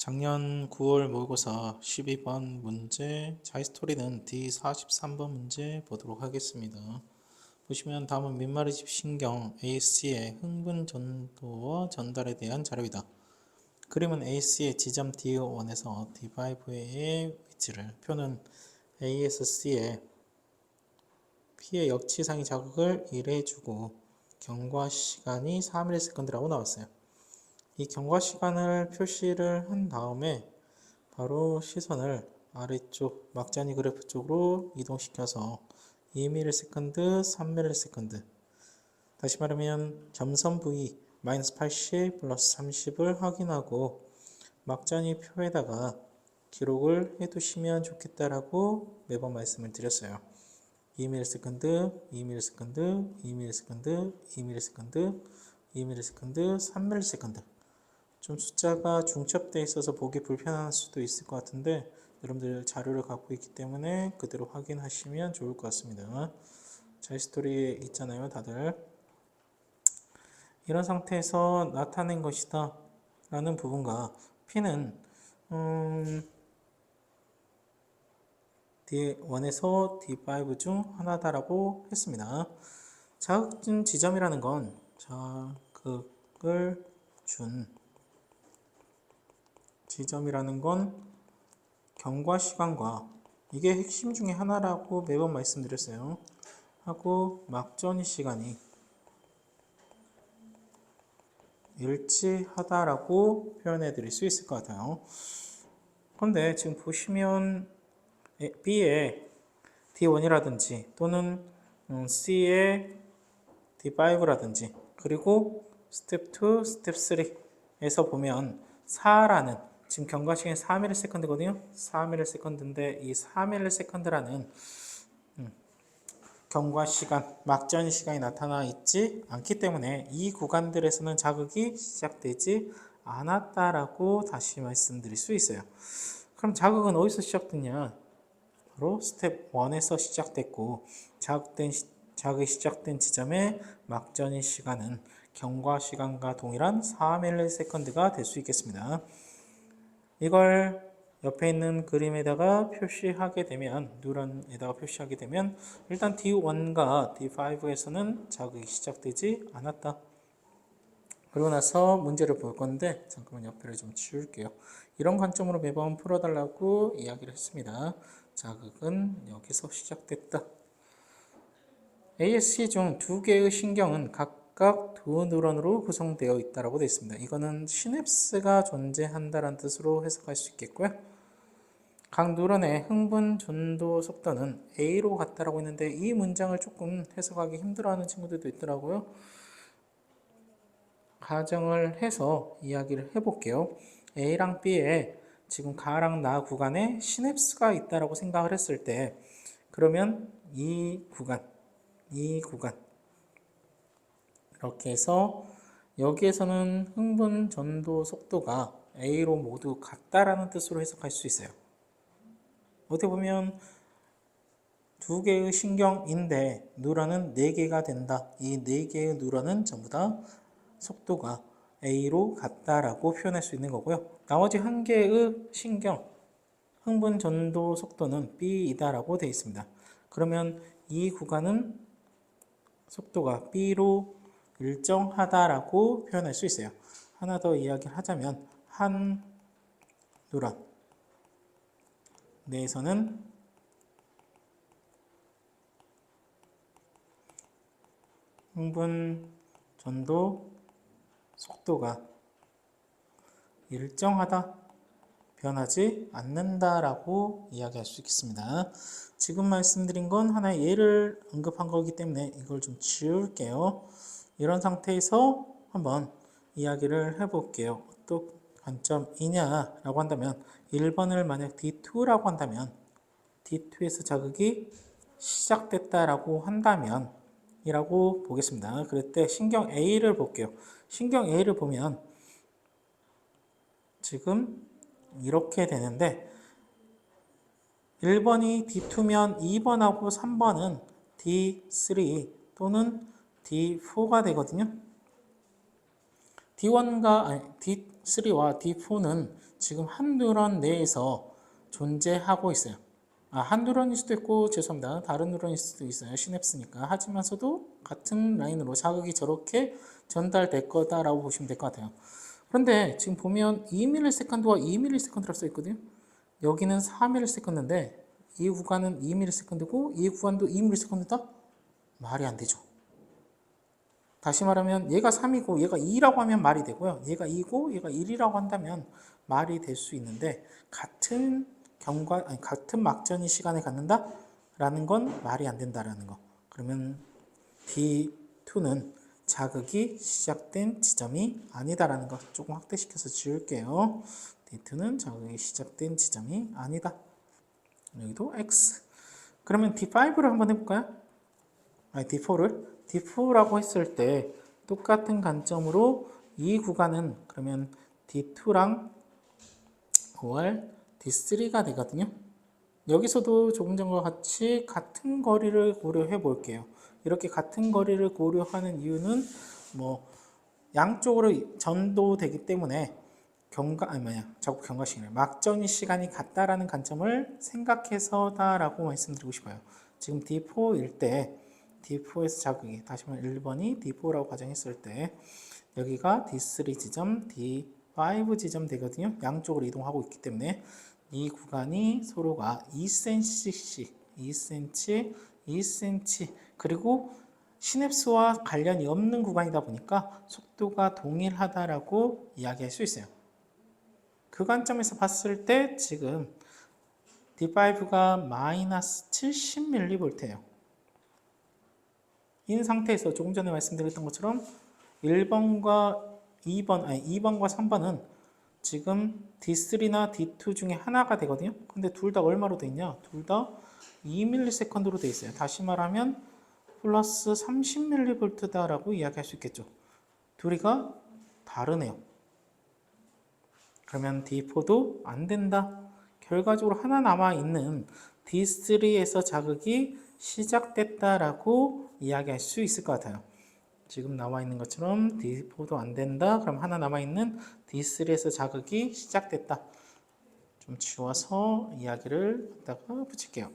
작년 9월 모의고사 12번 문제 자이스토리는 D43번 문제 보도록 하겠습니다. 보시면 다음은 민말의집 신경 AC의 흥분 전도와 전달에 대한 자료이다. 그림은 AC의 지점 D1에서 D5의 위치를, 표는 A에서 C에 P의 역치상이 자극을 1해 주고 경과 시간이 3ms라고 나왔어요. 이 경과 시간을 표시를 한 다음에 바로 시선을 아래쪽 막자니 그래프 쪽으로 이동시켜서 2ms, 3ms, 다시 말하면 점선 V -80 플러스 30을 확인하고 막자니 표에다가 기록을 해두시면 좋겠다라고 매번 말씀을 드렸어요. 2ms, 2ms, 2ms, 2ms, 2ms, 3ms. 좀 숫자가 중첩되어 있어서 보기 불편할 수도 있을 것 같은데 여러분들 자료를 갖고 있기 때문에 그대로 확인하시면 좋을 것 같습니다. 자이스토리에 있잖아요, 다들. 이런 상태에서 나타낸 것이다 라는 부분과 P는 D1에서 D5 중 하나다라고 했습니다. 자극준 지점이라는 건 자극을 준 지점이라는 건 경과 시간과, 이게 핵심 중에 하나라고 매번 말씀드렸어요. 하고 막전이 시간이 일치하다라고 표현해 드릴 수 있을 것 같아요. 그런데 지금 보시면 B의 D1이라든지 또는 C의 D5라든지 그리고 스텝 2, 스텝 3에서 보면 4라는, 지금 경과 시간이 4ms거든요. 4ms인데 이 4ms라는 경과 시간, 막전 시간이 나타나 있지 않기 때문에 이 구간들에서는 자극이 시작되지 않았다라고 다시 말씀드릴 수 있어요. 그럼 자극은 어디서 시작됐냐? 바로 스텝 1에서 시작됐고, 자극이 시작된 지점의 막전의 시간은 경과 시간과 동일한 4ms가 될 수 있겠습니다. 이걸 옆에 있는 그림에다가 표시하게 되면, 뉴런에다가 표시하게 되면 일단 D1과 D5에서는 자극이 시작되지 않았다. 그러고 나서 문제를 볼 건데 잠깐만 옆에를 좀 지울게요. 이런 관점으로 매번 풀어달라고 이야기를 했습니다. 자극은 여기서 시작됐다. ASC 중 두 개의 신경은 각각 두 뉴런으로 구성되어 있다고 되어 있습니다. 이거는 시냅스가 존재한다는 뜻으로 해석할 수 있겠고요. 각 뉴런의 흥분 전도 속도는 A로 같다라고 했는데 이 문장을 조금 해석하기 힘들어하는 친구들도 있더라고요. 가정을 해서 이야기를 해볼게요. A랑 B에 지금 가랑 나 구간에 시냅스가 있다라고 생각을 했을 때, 그러면 이 구간 이렇게 해서 여기에서는 흥분 전도 속도가 A로 모두 같다라는 뜻으로 해석할 수 있어요. 어떻게 보면 두 개의 신경인데 뉴런은 4개가 된다. 이 4개의 뉴런은 전부 다 속도가 A로 같다라고 표현할 수 있는 거고요. 나머지 1개의 신경 흥분 전도 속도는 B이다라고 되어 있습니다. 그러면 이 구간은 속도가 B로 일정하다라고 표현할 수 있어요. 하나 더 이야기를 하자면 한 뉴런 내에서는 흥분 전도 속도가 일정하다, 변하지 않는다라고 이야기할 수 있겠습니다. 지금 말씀드린 건 하나의 예를 언급한 거기 때문에 이걸 좀 지울게요. 이런 상태에서 한번 이야기를 해볼게요. 어떤 관점이냐라고 한다면 1번을 만약 D2라고 한다면 D2에서 자극이 시작됐다라고 한다면 이라고 보겠습니다. 그럴 때 신경 A를 볼게요. 신경 A를 보면 지금 이렇게 되는데 1번이 D2면 2번하고 3번은 D3 또는 D4가 되거든요. D1과 D3와 D4는 지금 한 뉴런 내에서 존재하고 있어요. 한 뉴런일 수도 있고, 죄송합니다. 다른 뉴런일 수도 있어요. 시냅스니까. 하지만서도 같은 라인으로 자극이 저렇게 전달될 거다라고 보시면 될 것 같아요. 그런데 지금 보면 2ms와 2ms라고 써 있거든요. 여기는 4ms인데 이 구간은 2ms고 이 구간도 2ms다? 말이 안 되죠. 다시 말하면 얘가 3이고 얘가 2라고 하면 말이 되고요. 얘가 2고 얘가 1이라고 한다면 말이 될 수 있는데 같은 같은 막전이 시간에 갖는다라는 건 말이 안 된다라는 거. 그러면 D2는 자극이 시작된 지점이 아니다라는 거 조금 확대시켜서 지울게요. D2는 자극이 시작된 지점이 아니다. 여기도 X. 그러면 D5를 한번 해볼까요? D4라고 했을 때 똑같은 관점으로 이 구간은 그러면 D2랑 5R D3가 되거든요. 여기서도 조금 전과 같이 같은 거리를 고려해 볼게요. 이렇게 같은 거리를 고려하는 이유는 뭐 양쪽으로 전도되기 때문에 자꾸 경과시키네. 막전이 시간이 같다라는 관점을 생각해서다라고 말씀드리고 싶어요. 지금 D4일 때 D4에서 자극이 다시 말해 1번이 D4라고 가정했을 때 여기가 D3 지점, D5 지점 되거든요. 양쪽으로 이동하고 있기 때문에 이 구간이 서로가 2cm씩 2cm, 2cm 그리고 시냅스와 관련이 없는 구간이다 보니까 속도가 동일하다라고 이야기할 수 있어요. 그 관점에서 봤을 때 지금 D5가 마이너스 70mV예요. 이 상태에서 조금 전에 말씀드렸던 것처럼 1번과 2번과 3번은 지금 D3나 D2 중에 하나가 되거든요. 근데 둘 다 얼마로 돼 있냐? 둘 다 2ms로 돼 있어요. 다시 말하면 플러스 30mV다라고 이야기할 수 있겠죠. 둘이가 다르네요. 그러면 D4도 안 된다. 결과적으로 하나 남아있는 D3에서 자극이 시작됐다라고 이야기할 수 있을 것 같아요. 지금 나와 있는 것처럼 D4도 안 된다. 그럼 하나 남아있는 D3에서 자극이 시작됐다. 좀 지워서 이야기를 갖다가 붙일게요.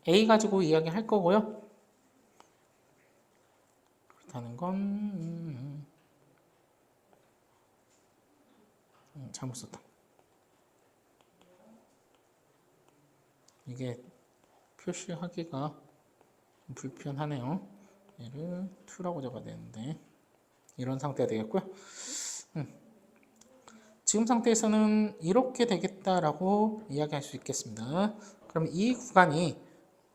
A 가지고 이야기할 거고요. 그렇다는 건 잘못 썼다. 이게 표시하기가 불편하네요. 얘를 2라고 적어야 되는데 이런 상태가 되겠고요. 지금 상태에서는 이렇게 되겠다라고 이야기할 수 있겠습니다. 그럼 이 구간이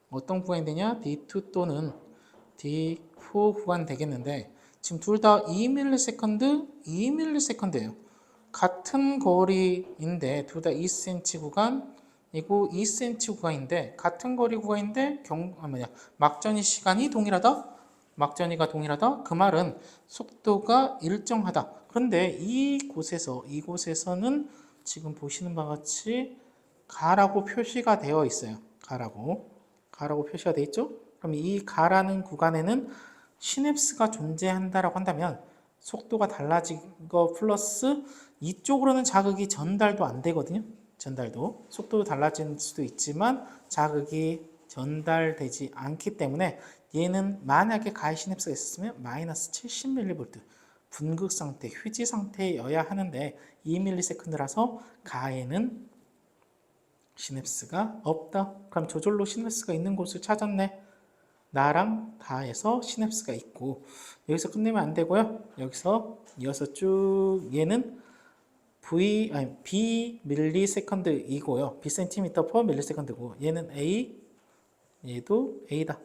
어떤 구간이 되냐? D2 또는 D4 구간 되겠는데 지금 둘 다 2ms, 2ms예요. 같은 거리인데 둘 다 2cm 구간이고 2cm 구간인데 같은 거리 구간인데 막전이 시간이 동일하다? 막전이가 동일하다? 그 말은 속도가 일정하다. 그런데 이곳에서는 지금 보시는 바와 같이 가라고 표시가 되어 있어요. 가라고 표시가 되어 있죠? 그럼 이 가라는 구간에는 시냅스가 존재한다라고 한다면 속도가 달라진 거 플러스 이쪽으로는 자극이 전달도 안 되거든요. 속도도 달라질 수도 있지만 자극이 전달되지 않기 때문에 얘는 만약에 가해 시냅스가 있었으면 마이너스 70mV 분극 상태, 휴지 상태여야 하는데 2ms라서 가해는 시냅스가 없다. 그럼 저절로 시냅스가 있는 곳을 찾았네. 나랑 다해서 시냅스가 있고 여기서 끝내면 안 되고요. 여기서 이어서 쭉 얘는 B 밀리세컨드이고요. B 센티미터 퍼 밀리세컨드고 얘는 A, 얘도 A다.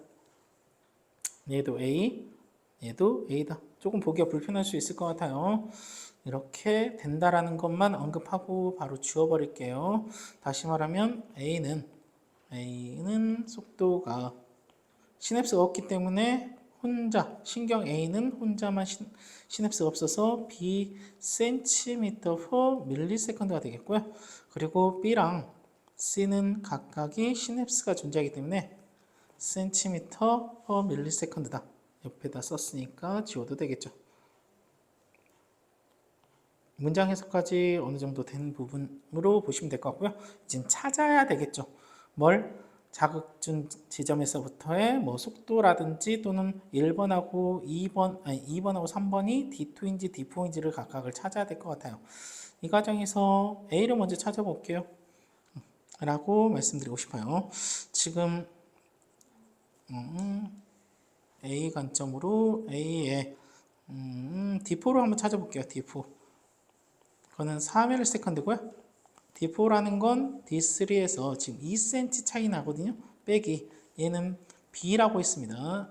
얘도 A, 얘도 A다. 조금 보기가 불편할 수 있을 것 같아요. 이렇게 된다라는 것만 언급하고 바로 지워버릴게요. 다시 말하면 A는 속도가 시냅스가 없기 때문에 신경 A는 혼자만 시냅스가 없어서 B cm per 밀리세컨드가 되겠고요. 그리고 B랑 C는 각각이 시냅스가 존재하기 때문에 cm per 밀리세컨드다. 옆에다 썼으니까 지워도 되겠죠. 문장 해석까지 어느 정도 된 부분으로 보시면 될 것 같고요. 지금 찾아야 되겠죠. 뭘? 자극준 지점에서부터의 뭐 속도라든지 또는 1번하고 2번, 아니 2번하고 3번이 D2인지 D4인지를 각각을 찾아야 될 것 같아요. 이 과정에서 A를 먼저 찾아볼게요. 라고 말씀드리고 싶어요. 지금 A 관점으로 A의 D4로 한번 찾아볼게요. D4. 그거는 3ms/s고요. D4라는 건 D3에서 지금 2cm 차이 나거든요. 빼기 얘는 B라고 했습니다.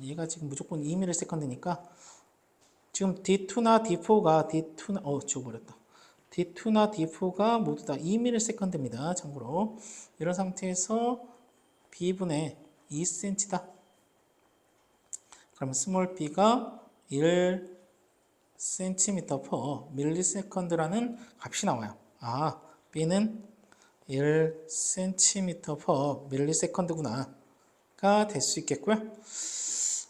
얘가 지금 무조건 2ms/s니까 지금 D2나 D4가 지워버렸다. D2나 D4가 모두 다 2ms/s입니다. 참고로 이런 상태에서 B분의 2cm다. 그러면 스몰 b가 1cm/ms라는 값이 나와요. 아, b는 1cm/ms구나 가 될 수 있겠고요.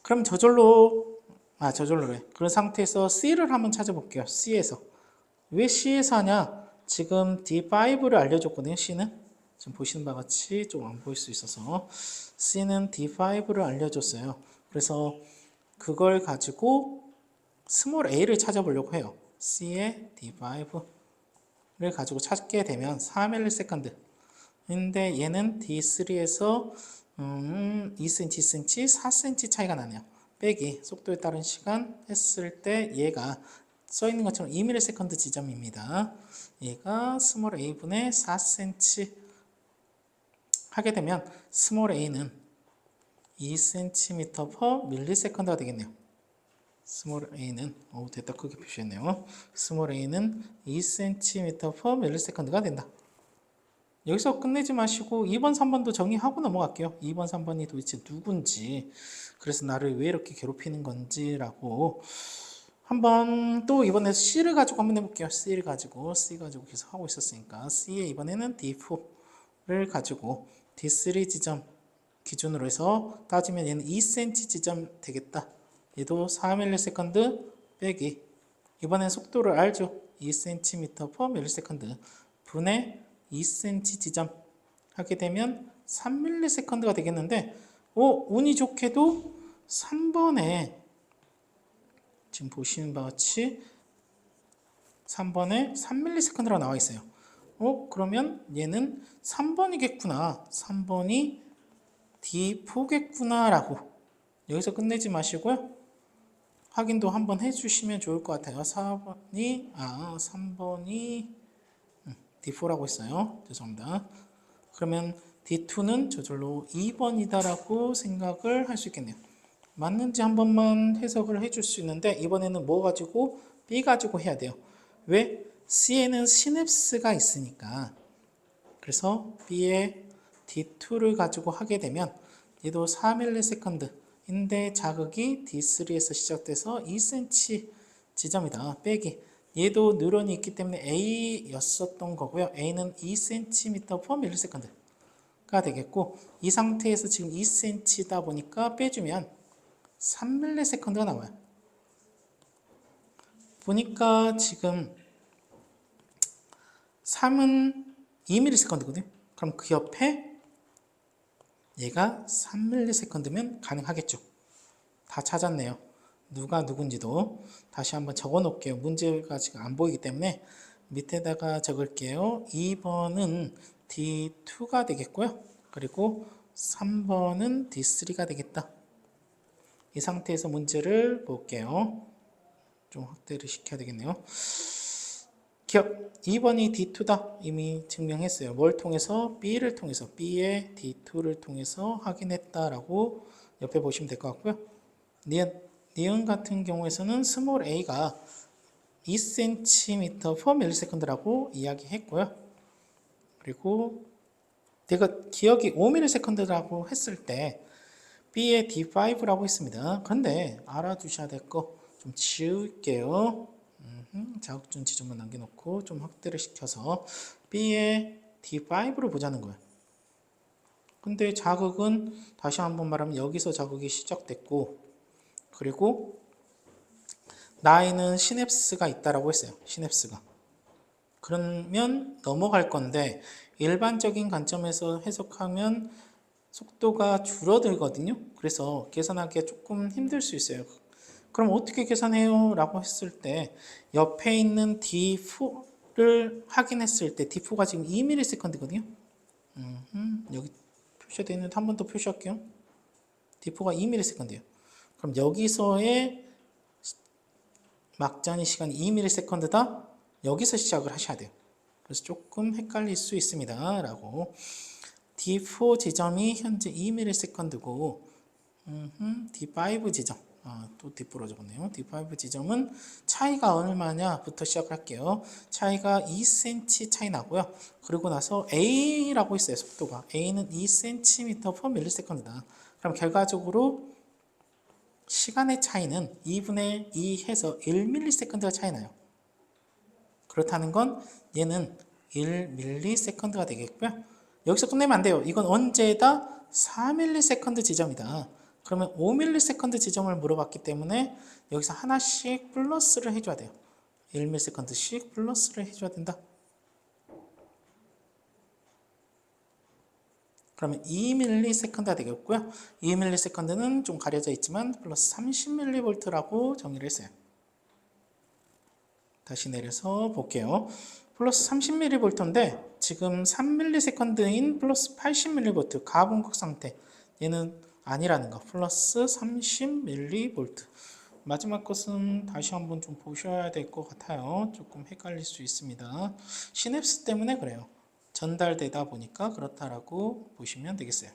그럼 저절로래. 그런 상태에서 c를 한번 찾아볼게요. c에서. 왜 c에서 하냐? 지금 d5를 알려줬거든요. c는. 지금 보시는 바와 같이 좀 안 보일 수 있어서 c는 d5를 알려줬어요. 그래서 그걸 가지고 스몰 a를 찾아보려고 해요. c의 d5를 가지고 찾게 되면 4ms. 근데 얘는 d3에서 2cm, 2cm, 4cm 차이가 나네요. 빼기 속도에 따른 시간 했을 때 얘가 써있는 것처럼 2ms 지점입니다. 얘가 스몰 a분의 4cm 하게 되면 스몰 a는 2cm/ms가 되겠네요. 스몰 a는 됐다. 크게 표시했네요. 스몰 a는 2cm/ms가 된다. 여기서 끝내지 마시고 2번, 3번도 정의하고 넘어갈게요. 2번, 3번이 도대체 누군지, 그래서 나를 왜 이렇게 괴롭히는 건지라고 한번 또 이번에 C를 가지고 한번 해볼게요. C 가지고 계속 하고 있었으니까 C에 이번에는 D4를 가지고 D3 지점 기준으로 해서 따지면 얘는 2cm 지점 되겠다. 얘도 4ms 빼기 이번엔 속도를 알죠. 2cm/ms 분의 2cm 지점 하게 되면 3ms가 되겠는데 운이 좋게도 3번에 지금 보시는 바와 같이 3번에 3ms라고 나와 있어요. 그러면 얘는 3번이겠구나. 3번이 D4겠구나 라고 여기서 끝내지 마시고요. 확인도 한번 해주시면 좋을 것 같아요. 3번이 D4라고 했어요. 죄송합니다. 그러면 D2는 저절로 2번이다라고 생각을 할 수 있겠네요. 맞는지 한 번만 해석을 해줄 수 있는데 이번에는 뭐 가지고? B 가지고 해야 돼요. 왜? C에는 시냅스가 있으니까. 그래서 B에 D2를 가지고 하게 되면 얘도 4ms인데 자극이 D3에서 시작돼서 2cm 지점이다. 빼기 얘도 뉴런이 있기 때문에 A였었던 거고요. A는 2cm/ms가 되겠고 이 상태에서 지금 2cm다 보니까 빼주면 3ms가 나와요. 보니까 지금 3은 2ms거든요. 그럼 그 옆에 얘가 3ms면 가능하겠죠. 다 찾았네요. 누가 누군지도 다시 한번 적어 놓을게요. 문제가 지금 안 보이기 때문에 밑에다가 적을게요. 2번은 D2가 되겠고요. 그리고 3번은 D3가 되겠다. 이 상태에서 문제를 볼게요. 좀 확대를 시켜야 되겠네요. 기억 2번이 D2다 이미 증명했어요. 뭘 통해서? B를 통해서 B의 D2를 통해서 확인했다라고 옆에 보시면 될 것 같고요. 니은 같은 경우에서는 스몰 a가 2cm/ms라고 이야기했고요. 그리고 내가 기억이 5ms라고 했을 때 B의 D5라고 했습니다. 근데 알아두셔야 될 거 좀 지울게요. 자극준 지점만 남겨놓고 좀 확대를 시켜서 B의 D5를 보자는 거예요. 근데 자극은 다시 한번 말하면 여기서 자극이 시작됐고 그리고 나에는 시냅스가 있다라고 했어요. 시냅스가. 그러면 넘어갈 건데 일반적인 관점에서 해석하면 속도가 줄어들거든요. 그래서 계산하기가 조금 힘들 수 있어요. 그럼 어떻게 계산해요? 라고 했을 때 옆에 있는 D4를 확인했을 때 D4가 지금 2ms거든요. 여기 표시되어 있는데 한 번 더 표시할게요. D4가 2ms예요. 그럼 여기서의 막전이 시간이 2ms다. 여기서 시작을 하셔야 돼요. 그래서 조금 헷갈릴 수 있습니다. 라고. D4 지점이 현재 2ms고 D5 지점 또 D4로 적었네요. D5 지점은 차이가 얼마냐부터 시작할게요. 차이가 2cm 차이 나고요. 그리고 나서 A라고 있어요. 속도가 A는 2cm/ms다. 그럼 결과적으로 시간의 차이는 2분의 2 해서 1ms가 차이 나요. 그렇다는 건 얘는 1ms가 되겠고요. 여기서 끝내면 안 돼요. 이건 언제다? 4ms 지점이다. 그러면 5ms 지점을 물어봤기 때문에 여기서 하나씩 플러스를 해줘야 돼요. 1ms씩 플러스를 해줘야 된다. 그러면 2ms가 되겠고요. 2ms는 좀 가려져 있지만 플러스 30mV라고 정의를 했어요. 다시 내려서 볼게요. 플러스 30mV인데 지금 3ms인 플러스 80mV 가분극 상태 얘는 아니라는 거. 플러스 30mV. 마지막 것은 다시 한번 좀 보셔야 될 것 같아요. 조금 헷갈릴 수 있습니다. 시냅스 때문에 그래요. 전달되다 보니까 그렇다라고 보시면 되겠어요.